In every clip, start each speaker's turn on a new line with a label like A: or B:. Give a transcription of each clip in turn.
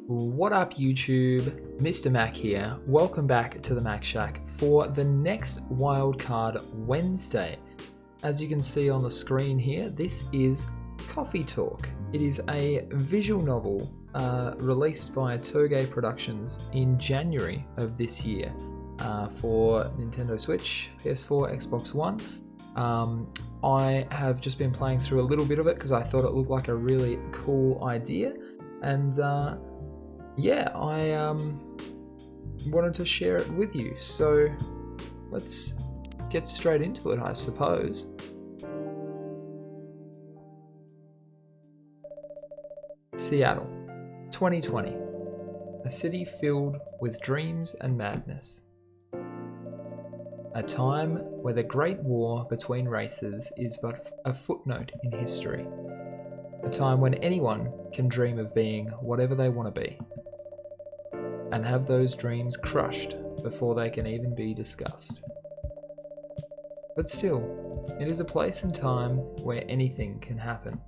A: What up YouTube, Mr. Mac here. Welcome back to the Mac Shack for the next Wildcard Wednesday. As you can see on the screen here, this is Coffee Talk. It is a visual novel released by Toge Productions in January of this year for Nintendo Switch, PS4, Xbox One. I have just been playing through a little bit of it because I thought it looked like a really cool idea, and yeah, I wanted to share it with you. So let's get straight into it, I suppose. Seattle, 2020. A city filled with dreams and madness. A time where the Great War between races is but a footnote in history. A time when anyone can dream of being whatever they want to be, and have those dreams crushed before they can even be discussed. But still, it is a place and time where anything can happen.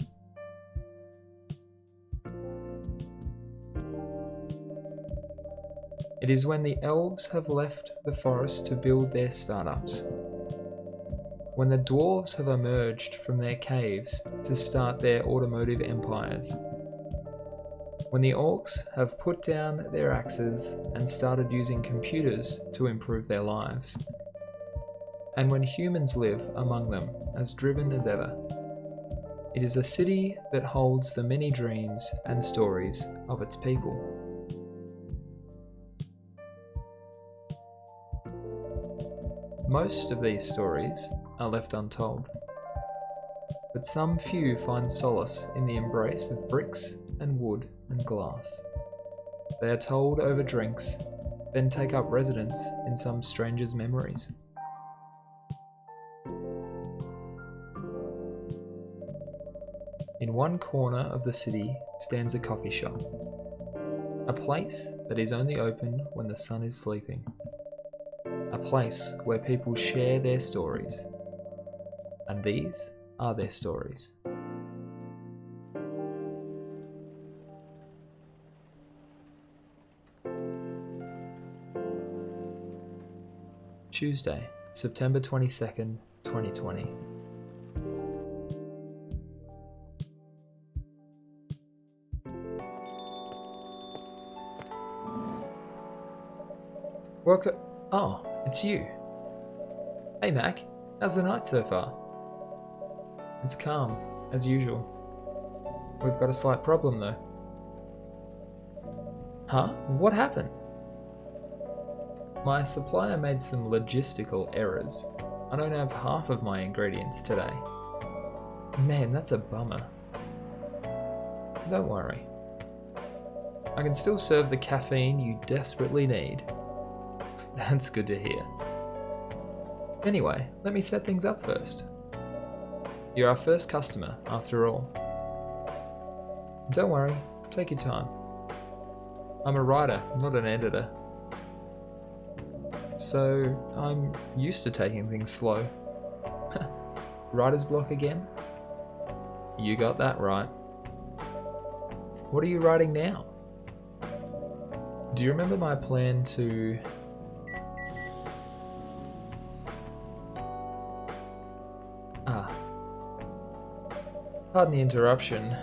A: It is when the elves have left the forest to build their startups. When the dwarves have emerged from their caves to start their automotive empires. When the orcs have put down their axes and started using computers to improve their lives. And when humans live among them as driven as ever. It is a city that holds the many dreams and stories of its people. Most of these stories are left untold, but some few find solace in the embrace of bricks and wood and glass. They are told over drinks, then take up residence in some stranger's memories. In one corner of the city stands a coffee shop, a place that is only open when the sun is sleeping. A place where people share their stories, and these are their stories. Tuesday, September 22nd, 2020. Oh, it's you. Hey Mac, how's the night so far? It's calm, as usual. We've got a slight problem though. Huh? What happened? My supplier made some logistical errors. I don't have half of my ingredients today. Man, that's a bummer. Don't worry. I can still serve the caffeine you desperately need. That's good to hear. Anyway, let me set things up first. You're our first customer, after all. Don't worry, take your time. I'm a writer, not an editor. So, I'm used to taking things slow. Writer's block again? You got that right. What are you writing now? Do you remember my plan to... Pardon the interruption.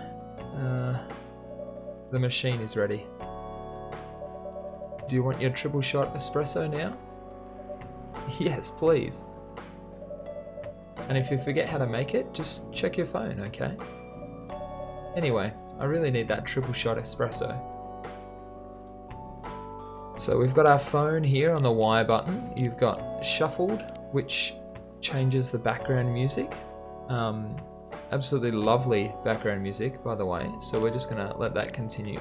A: The machine is ready. Do you want your triple shot espresso now? Yes, please. And if you forget how to make it, just check your phone, okay? Anyway, I really need that triple shot espresso. So we've got our phone here on the Y button. You've got shuffled, which changes the background music. Absolutely lovely background music, by the way, so we're just going to let that continue.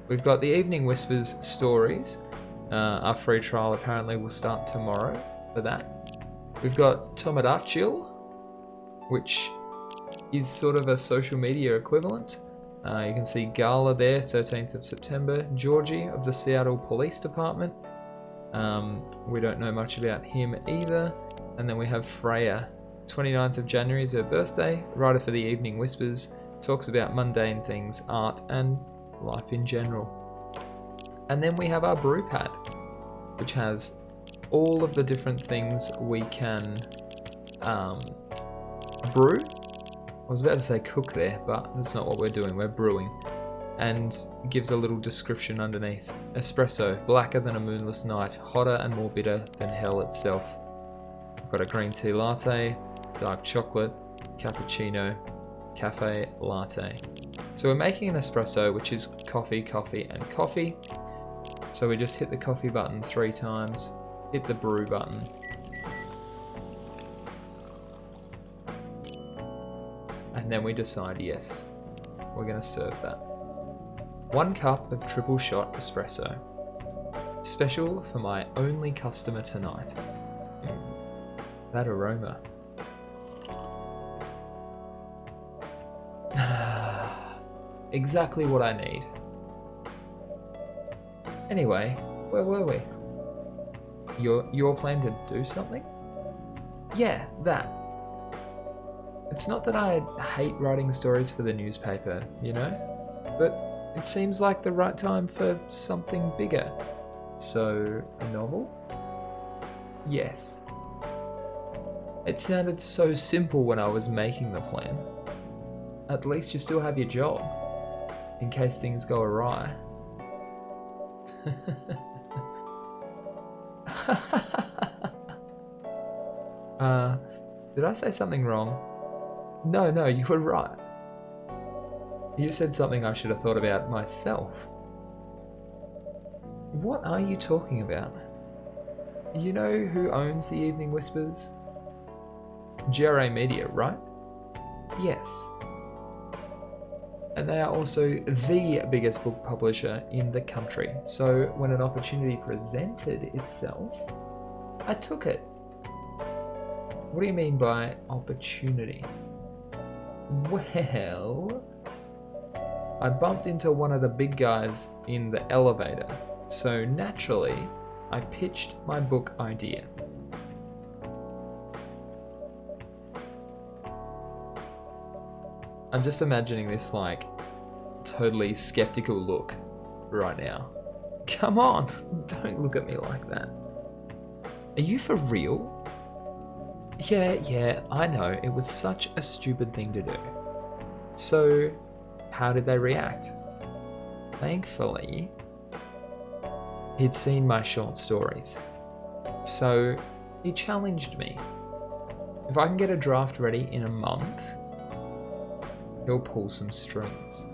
A: We've got the Evening Whispers stories. Our free trial apparently will start tomorrow for that. We've got Tomodachi, which is sort of a social media equivalent. You can see Gala there, 13th of September. Georgie of the Seattle Police Department. We don't know much about him either. And then we have Freya. 29th of January is her birthday, writer for the Evening Whispers, talks about mundane things, art, and life in general. And then we have our brew pad, which has all of the different things we can brew. I was about to say cook there, but that's not what we're doing. We're brewing. And gives a little description underneath. Espresso, blacker than a moonless night, hotter and more bitter than hell itself. I've got a green tea latte, dark chocolate, cappuccino, cafe latte. So we're making an espresso, which is coffee, coffee, and coffee. So we just hit the coffee button 3 times, hit the brew button. And then we decide, yes, we're gonna serve that. 1 cup of triple shot espresso. Special for my only customer tonight. That aroma. Exactly what I need. Anyway, where were we? Your plan to do something? Yeah, that. It's not that I hate writing stories for the newspaper, you know? But it seems like the right time for something bigger. So, a novel? Yes. It sounded so simple when I was making the plan. At least you still have your job, in case things go awry. Did I say something wrong? No, you were right. You said something I should have thought about myself. What are you talking about? You know who owns the Evening Whispers? GRA Media, right? Yes. And they are also the biggest book publisher in the country. So when an opportunity presented itself, I took it. What do you mean by opportunity? Well, I bumped into one of the big guys in the elevator, so naturally, I pitched my book idea. I'm just imagining this like totally skeptical look right now. Come on, don't look at me like that. Are you for real? Yeah, I know, it was such a stupid thing to do. So, how did they react? Thankfully, he'd seen my short stories. So, he challenged me. If I can get a draft ready in a month, he'll pull some strings.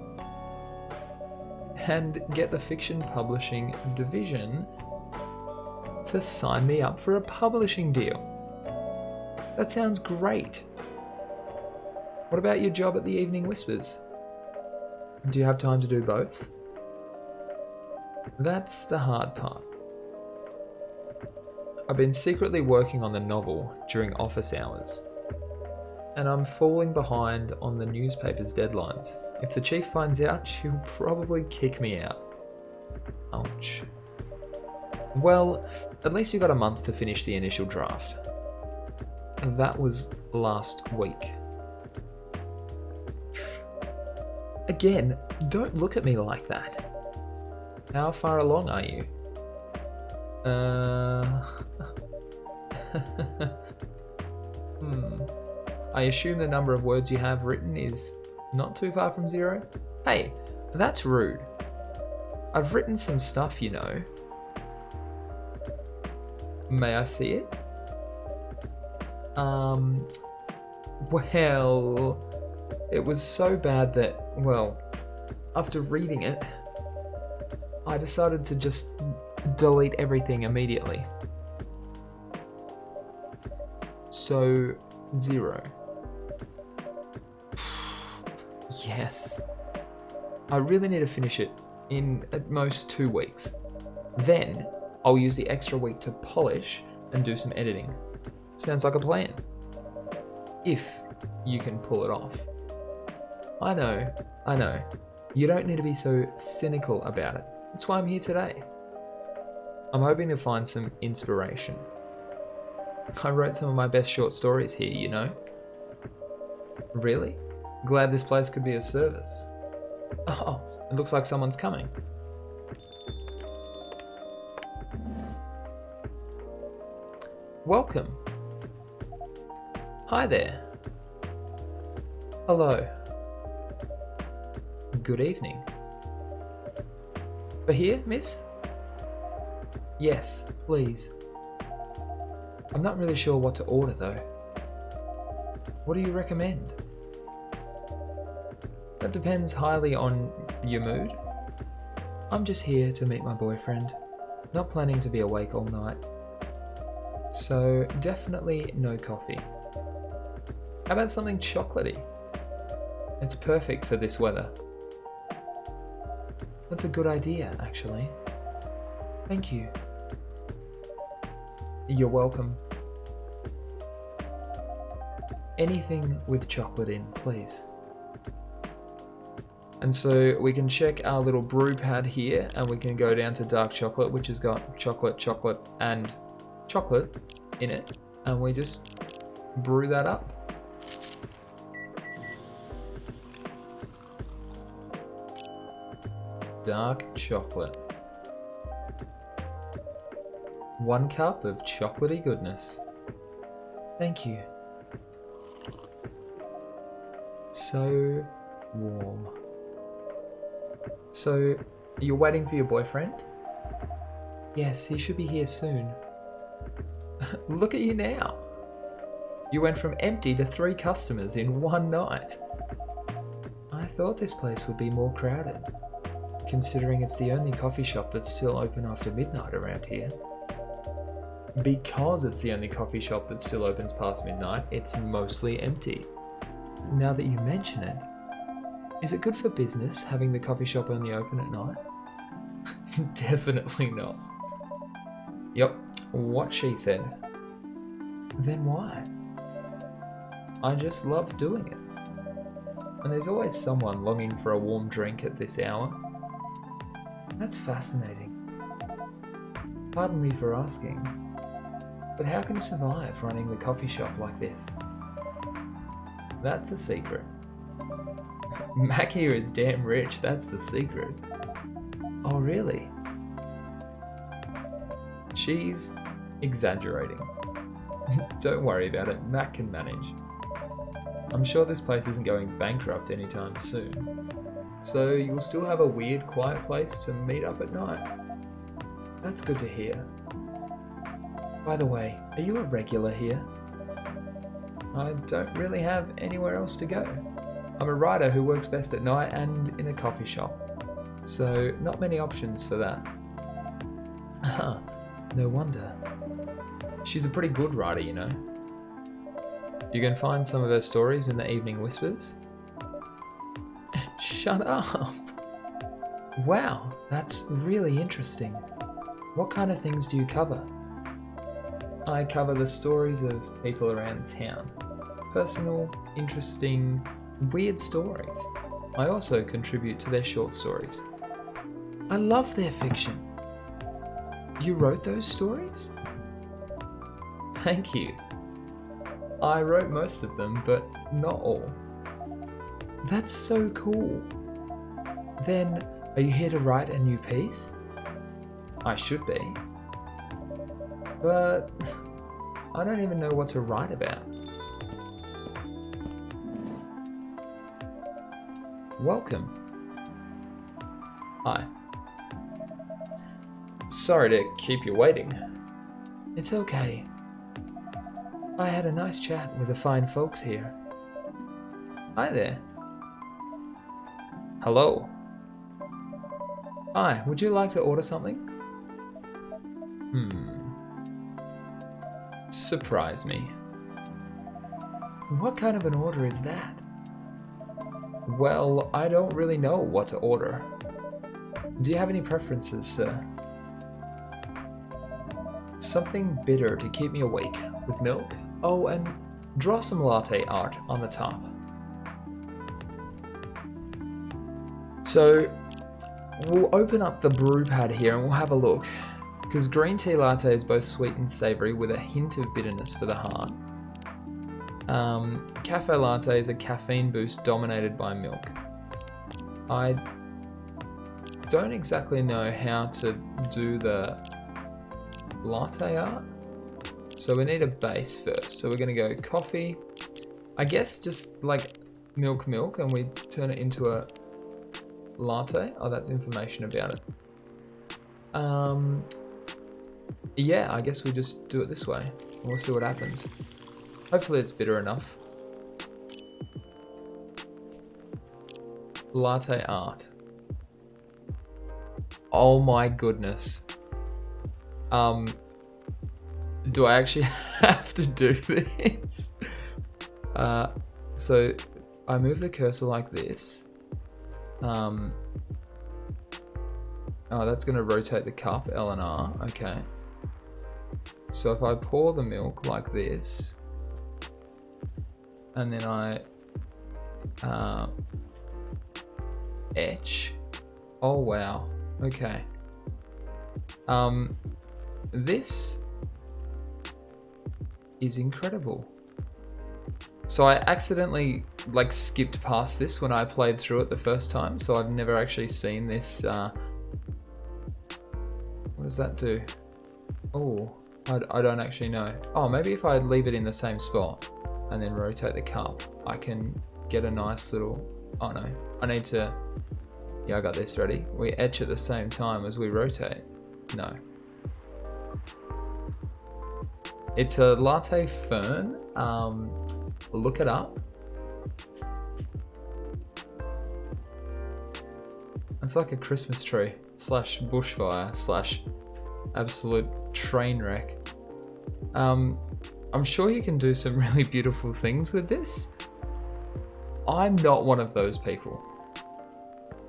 A: And get the fiction publishing division to sign me up for a publishing deal. That sounds great. What about your job at the Evening Whispers? Do you have time to do both? That's the hard part. I've been secretly working on the novel during office hours, and I'm falling behind on the newspaper's deadlines. If the chief finds out, she'll probably kick me out. Ouch. Well, at least you got a month to finish the initial draft. And that was last week. Again, don't look at me like that. How far along are you? I assume the number of words you have written is not too far from 0? Hey, that's rude. I've written some stuff, you know. May I see it? Well, it was so bad that, well, after reading it, I decided to just delete everything immediately. So, 0. Yes. I really need to finish it in at most 2 weeks. Then, I'll use the extra week to polish and do some editing. Sounds like a plan. If you can pull it off. I know. You don't need to be so cynical about it. That's why I'm here today. I'm hoping to find some inspiration. I wrote some of my best short stories here, you know. Really? Glad this place could be of service. Oh, it looks like someone's coming. Welcome. Hi there. Hello. Good evening. For here, miss? Yes, please. I'm not really sure what to order though. What do you recommend? That depends highly on your mood. I'm just here to meet my boyfriend, not planning to be awake all night. So definitely no coffee. How about something chocolatey? It's perfect for this weather. That's a good idea, actually. Thank you. You're welcome. Anything with chocolate in, please. And so we can check our little brew pad here, and we can go down to dark chocolate, which has got chocolate, chocolate, and chocolate in it. And we just brew that up. Dark chocolate. 1 cup of chocolatey goodness. Thank you. So warm. So, you're waiting for your boyfriend? Yes, he should be here soon. Look at you now. You went from empty to 3 customers in one night. I thought this place would be more crowded, considering it's the only coffee shop that's still open after midnight around here. Because it's the only coffee shop that still opens past midnight, it's mostly empty. Now that you mention it, is it good for business having the coffee shop only open at night? Definitely not. Yep, what she said. Then why? I just love doing it. And there's always someone longing for a warm drink at this hour. That's fascinating. Pardon me for asking, but how can you survive running the coffee shop like this? That's the secret. Mac here is damn rich, that's the secret. Oh really? She's exaggerating. Don't worry about it, Mac can manage. I'm sure this place isn't going bankrupt anytime soon. So you'll still have a weird, quiet place to meet up at night. That's good to hear. By the way, are you a regular here? I don't really have anywhere else to go. I'm a writer who works best at night and in a coffee shop. So not many options for that. Aha, no wonder. She's a pretty good writer, you know. You can find some of her stories in the Evening Whispers. Shut up! Wow, that's really interesting. What kind of things do you cover? I cover the stories of people around town. Personal, interesting, weird stories. I also contribute to their short stories. I love their fiction. You wrote those stories? Thank you. I wrote most of them, but not all. That's so cool. Then, are you here to write a new piece? I should be. But I don't even know what to write about. Welcome. Hi. Sorry to keep you waiting. It's okay. I had a nice chat with the fine folks here. Hi there. Hello. Hi, would you like to order something? Surprise me. What kind of an order is that? Well, I don't really know what to order. Do you have any preferences, sir? Something bitter to keep me awake, with milk. Oh, and draw some latte art on the top. So, we'll open up the brew pad here and we'll have a look. Because green tea latte is both sweet and savoury with a hint of bitterness for the heart. Cafe latte is a caffeine boost dominated by milk. I don't exactly know how to do the latte art. So we need a base first. So we're gonna go coffee. I guess just like milk, and we turn it into a latte. Oh, that's information about it. Yeah, I guess we just do it this way. We'll see what happens. Hopefully it's bitter enough. Latte art. Oh my goodness. Do I actually have to do this? So I move the cursor like this. Oh, that's going to rotate the cup, L and R. Okay. So if I pour the milk like this, and then I etch. Oh wow. Okay. This is incredible. So I accidentally like skipped past this when I played through it the first time, so I've never actually seen this. What does that do? Oh, I don't actually know. Oh, maybe if I leave it in the same spot and then rotate the cup, I can get a nice little... Oh no, I need to... Yeah, I got this ready. We etch at the same time as we rotate. No. It's a latte fern. Look it up. It's like a Christmas tree slash bushfire slash absolute train wreck. I'm sure you can do some really beautiful things with this. I'm not one of those people.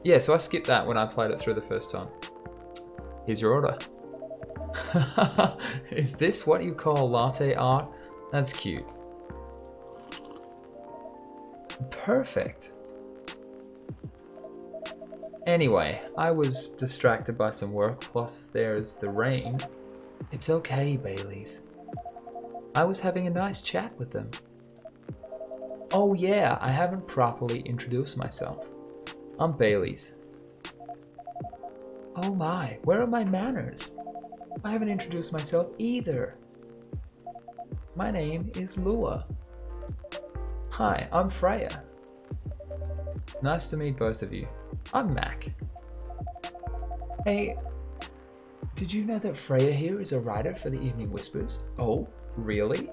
A: Yeah, so I skipped that when I played it through the first time. Here's your order. Is this what you call latte art? That's cute. Perfect. Anyway, I was distracted by some work, plus there's the rain. It's okay, Baileys. I was having a nice chat with them. Oh yeah, I haven't properly introduced myself. I'm Baileys. Oh my, where are my manners? I haven't introduced myself either. My name is Lua. Hi, I'm Freya. Nice to meet both of you. I'm Mac. Hey, did you know that Freya here is a writer for the Evening Whispers? Oh, really?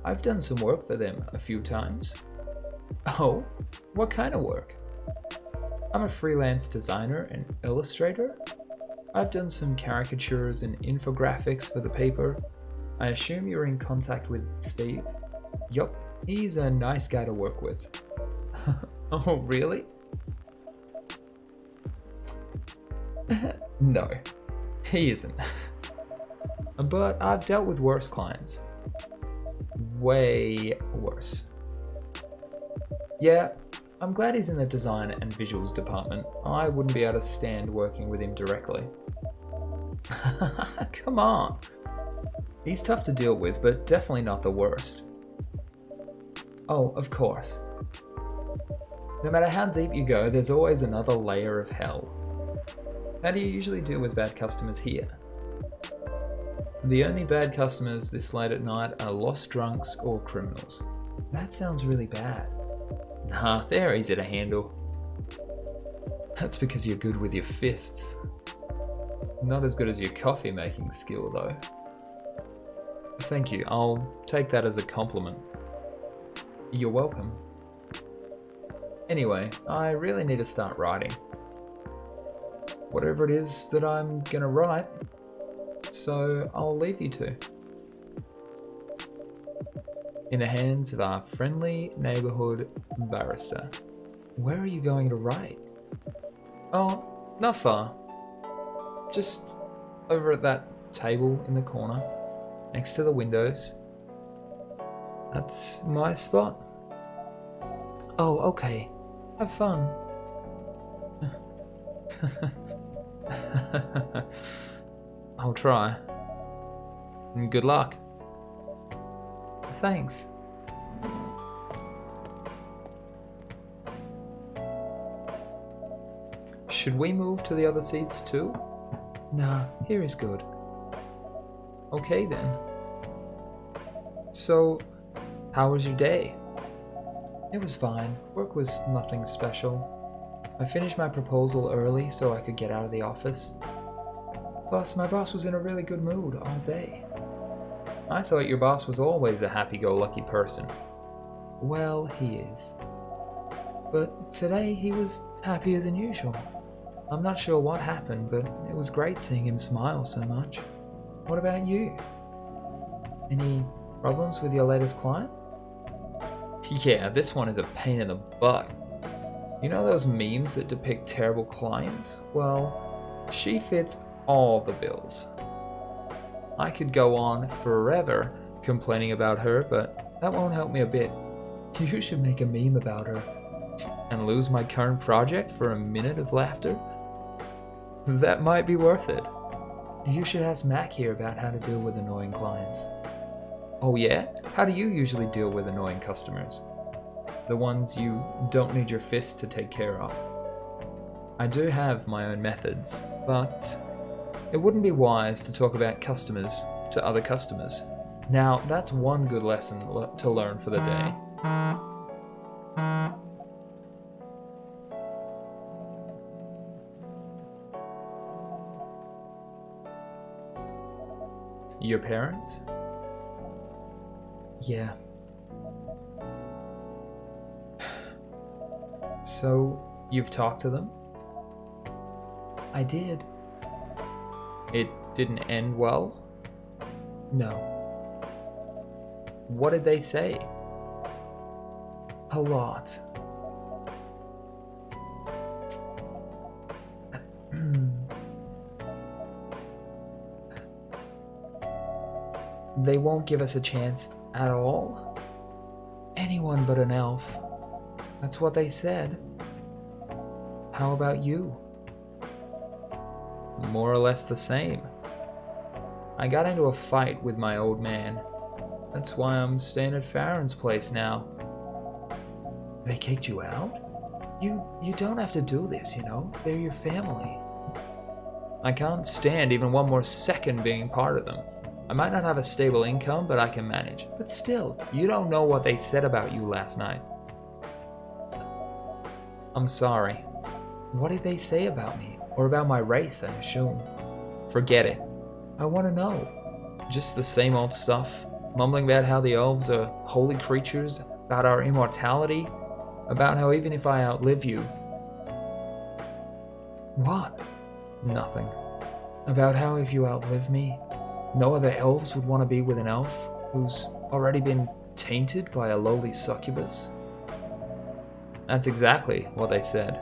A: I've done some work for them a few times. Oh, what kind of work? I'm a freelance designer and illustrator. I've done some caricatures and infographics for the paper. I assume you're in contact with Steve? Yup, he's a nice guy to work with. Oh, really? No, he isn't. But I've dealt with worse clients. Way worse. Yeah, I'm glad he's in the design and visuals department. I wouldn't be able to stand working with him directly. Come on. He's tough to deal with, but definitely not the worst. Oh, of course. No matter how deep you go, there's always another layer of hell. How do you usually deal with bad customers here? The only bad customers this late at night are lost drunks or criminals. That sounds really bad. Nah, they're easy to handle. That's because you're good with your fists. Not as good as your coffee making skill though. Thank you, I'll take that as a compliment. You're welcome. Anyway, I really need to start writing. Whatever it is that I'm gonna write, so I'll leave you to. In the hands of our friendly neighborhood barrister. Where are you going to write? Oh, not far. Just over at that table in the corner, next to the windows. That's my spot. Oh, okay. Have fun. I'll try. And good luck. Thanks. Should we move to the other seats too? Nah, here is good. Okay then. So, how was your day? It was fine. Work was nothing special. I finished my proposal early so I could get out of the office. Plus, my boss was in a really good mood all day. I thought your boss was always a happy-go-lucky person. Well, he is. But today he was happier than usual. I'm not sure what happened, but it was great seeing him smile so much. What about you? Any problems with your latest client? Yeah, this one is a pain in the butt. You know those memes that depict terrible clients? Well, she fits all the bills. I could go on forever complaining about her, but that won't help me a bit. You should make a meme about her. And lose my current project for a minute of laughter? That might be worth it. You should ask Mac here about how to deal with annoying clients. Oh yeah? How do you usually deal with annoying customers? The ones you don't need your fist to take care of. I do have my own methods, but it wouldn't be wise to talk about customers to other customers. Now, that's one good lesson to learn for the day. Your parents? Yeah. So, you've talked to them? I did. It didn't end well? No. What did they say? A lot. They won't give us a chance at all? Anyone but an elf. That's what they said. How about you? More or less the same. I got into a fight with my old man. That's why I'm staying at Farron's place now. They kicked you out? You don't have to do this, you know? They're your family. I can't stand even one more second being part of them. I might not have a stable income, but I can manage. But still, you don't know what they said about you last night. I'm sorry. What did they say about me? Or about my race, I assume. Forget it. I want to know. Just the same old stuff. Mumbling about how the elves are holy creatures, about our immortality, about how even if I outlive you... What? Nothing. About how if you outlive me, no other elves would want to be with an elf who's already been tainted by a lowly succubus. That's exactly what they said.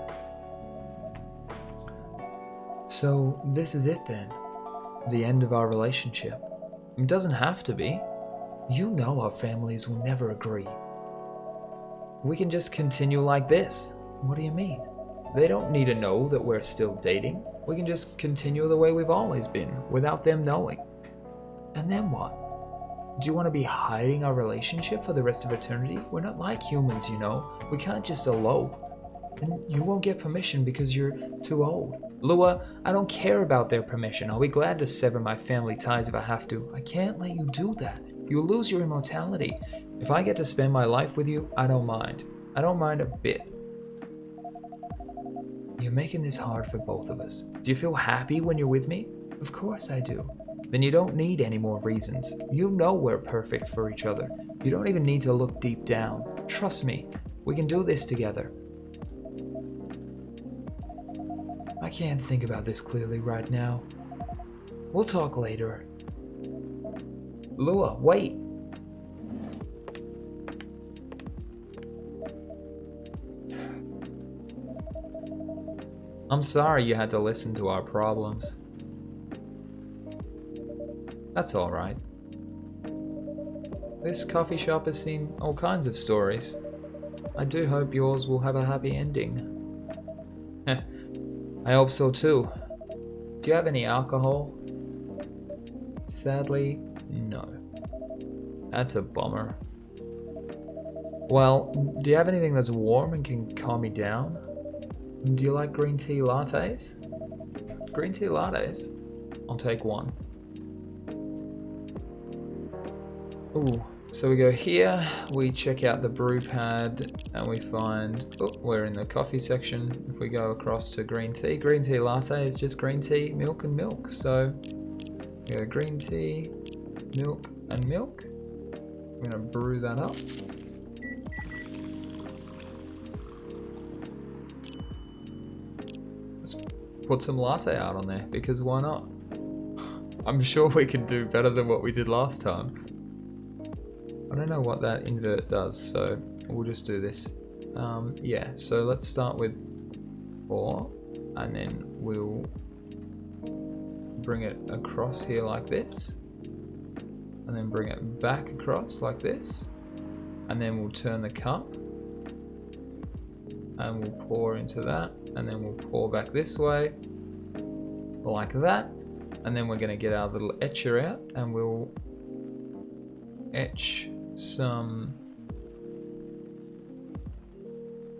A: So this is it then? The end of our relationship? It doesn't have to be. You know our families will never agree. We can just continue like this. What do you mean? They don't need to know that we're still dating. We can just continue the way we've always been, without them knowing. And then what? Do you want to be hiding our relationship for the rest of eternity? We're not like humans, you know. We can't just elope. And you won't get permission because you're too old. Lua, I don't care about their permission. I'll be glad to sever my family ties if I have to. I can't let you do that. You'll lose your immortality. If I get to spend my life with you, I don't mind. I don't mind a bit. You're making this hard for both of us. Do you feel happy when you're with me? Of course I do. Then you don't need any more reasons. You know we're perfect for each other. You don't even need to look deep down. Trust me, we can do this together. I can't think about this clearly right now. We'll talk later. Lua, wait. I'm sorry you had to listen to our problems. That's alright. This coffee shop has seen all kinds of stories. I do hope yours will have a happy ending. I hope so too. Do you have any alcohol? Sadly, no. That's a bummer. Well, do you have anything that's warm and can calm me down? Do you like green tea lattes? Green tea lattes? I'll take one. Ooh, So we go here, we check out the brew pad, and we find, oh, we're in the coffee section. If we go across to green tea latte is just green tea, milk and milk. So we go green tea, milk and milk. We're gonna brew that up. Let's put some latte art on there, because why not? I'm sure we can do better than what we did last time. I don't know what that invert does, so we'll just do this. Yeah, so let's start with 4, and then we'll bring it across here like this, and then bring it back across like this, and then we'll turn the cup, and we'll pour into that, and then we'll pour back this way, like that, and then we're going to get our little etcher out, and we'll etch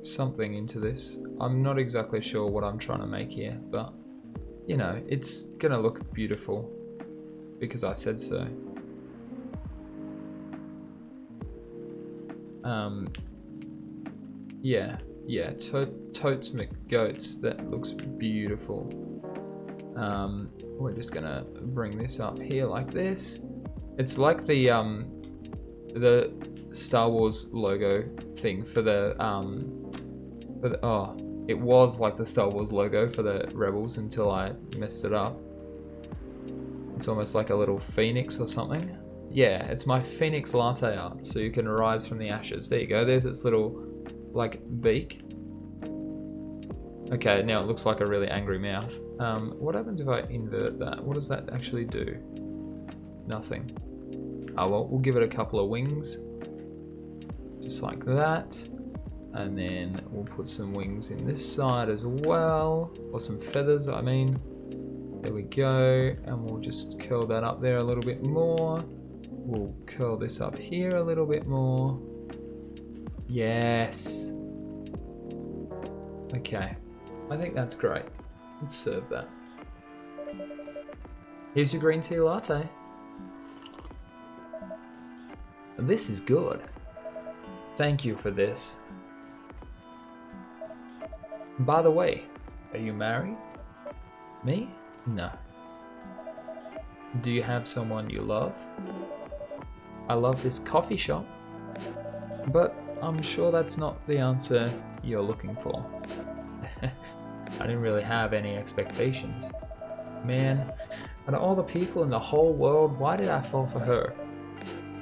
A: something into this. I'm not exactly sure what I'm trying to make here, but you know, it's gonna look beautiful because I said so. Yeah, totes McGoats, that looks beautiful. We're just gonna bring this up here like this. It's like the Star Wars logo thing for the it was like the Star Wars logo for the Rebels until I messed it up. It's almost like a little phoenix or something. Yeah, it's my phoenix latte art, so you can rise from the ashes. There you go, there's its little like beak. Okay, now it looks like a really angry mouth. What happens if I invert that? What does that actually do? Nothing. Oh well, we'll give it a couple of wings, just like that, and then we'll put some wings in this side as well, or some feathers, I mean. There we go, and we'll just curl that up there a little bit more. We'll curl this up here a little bit more. Yes. Okay, I think that's great. Let's serve that. Here's your green tea latte. This is good. Thank you for this. By the way, are you married? Me? No. Do you have someone you love? I love this coffee shop, but I'm sure that's not the answer you're looking for. I didn't really have any expectations. Man, out of all the people in the whole world, why did I fall for her?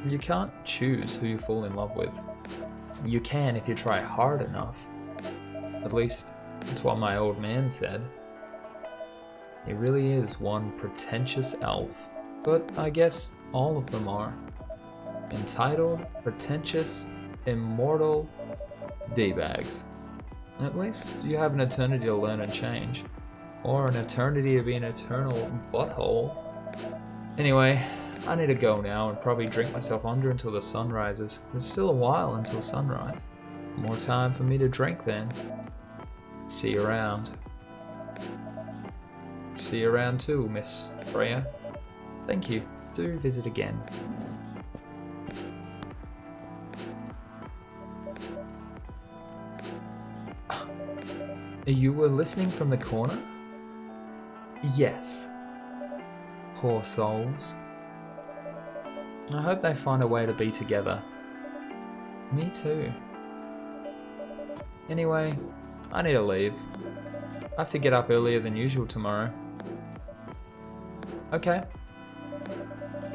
A: You can't choose who you fall in love with. You can if you try hard enough. At least, that's what my old man said. He really is one pretentious elf, but I guess all of them are. Entitled, pretentious, immortal D-bags. At least you have an eternity to learn and change. Or an eternity to be an eternal butthole. Anyway, I need to go now and probably drink myself under until the sun rises. There's still a while until sunrise. More time for me to drink then. See you around. See you around too, Miss Freya. Thank you. Do visit again. You were listening from the corner? Yes. Poor souls. I hope they find a way to be together. Me too. Anyway, I need to leave. I have to get up earlier than usual tomorrow. Okay.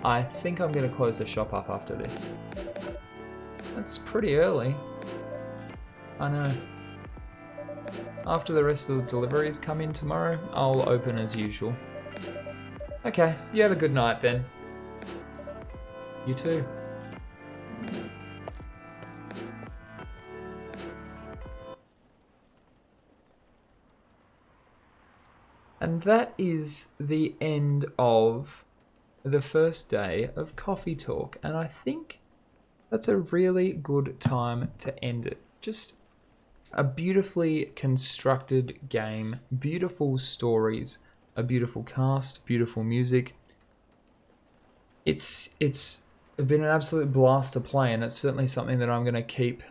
A: I think I'm going to close the shop up after this. That's pretty early. I know. After the rest of the deliveries come in tomorrow, I'll open as usual. Okay, you have a good night then. You too. And that is the end of the first day of Coffee Talk. And I think that's a really good time to end it. Just a beautifully constructed game, beautiful stories, a beautiful cast, beautiful music. It's It's been an absolute blast to play, and it's certainly something that I'm going to keep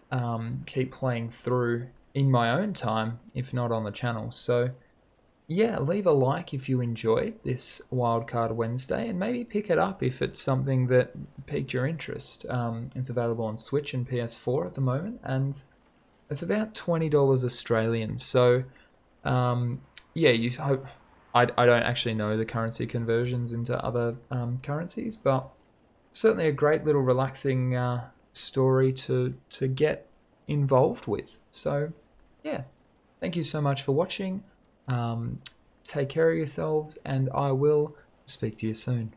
A: playing through in my own time, if not on the channel. So yeah, leave a like if you enjoyed this Wildcard Wednesday, and maybe pick it up if it's something that piqued your interest. It's available on Switch and PS4 at the moment, and it's about $20 Australian. So yeah, you hope. I don't actually know the currency conversions into other currencies, but certainly a great little relaxing story to get involved with. So yeah, thank you so much for watching. Take care of yourselves, and I will speak to you soon.